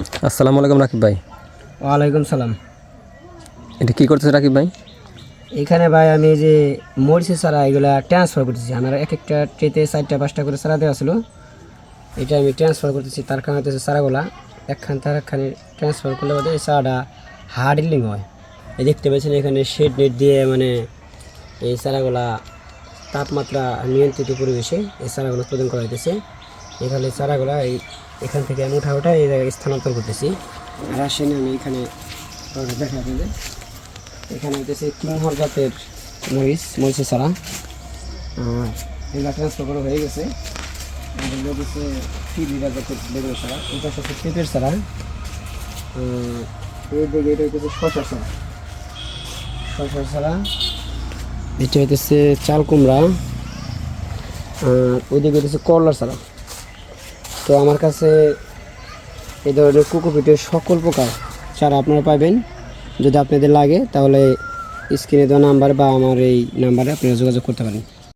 আসসালামু আলাইকুম রাকিব ভাই। ওয়ালাইকুম সালাম। এটা কি করতেছে রাকিব ভাই? এখানে ভাই আমি যে মরিচের চারা এগুলা ট্রান্সফার করতেছি। আমার এক একটা ট্রেতে 4টা 5টা করে চারা দেওয়া ছিল, এটা আমি ট্রান্সফার করতেছি। তার কারণে হচ্ছে চারাগুলা একখান তার একখানে ট্রান্সফার করলে বোধ এই চারাটা হার্ড হিলিং হয়। এই দেখতে পাচ্ছেন এখানে শেড নেট দিয়ে মানে এই চারাগুলা তাপমাত্রা নিয়ন্ত্রিত পরিবেশে এই চারাগুলো উৎপাদন করা হইতেছে। এখানে চারাগুলা এখান থেকে আমি উঠা এই জায়গায় স্থানান্তর করতেছি। আর আসেন আমি এখানে দেখা আপনাদের, এখানে হইতেছে কিংহর জাতের মরিচের চারা এগুলো ট্রান্সফার করা হয়ে গেছে। আর এগুলো হচ্ছে ফিরিরা জাতের বেগুনের চারা, এটা হচ্ছে পেঁপের চারা। এই দিকে এটা হইতেছে শশার চারা, এটা হইতেছে চাল কুমড়া, ওইদিকে হইতেছে করলার চারা। তো আমার কাছে এই ধরনের কোকোপিটের সকল প্রকার চারা আপনারা পাবেন। যদি আপনাদের লাগে তাহলে স্ক্রিনে দেওয়া নাম্বার বা আমার এই নাম্বারে আপনারা যোগাযোগ করতে পারেন।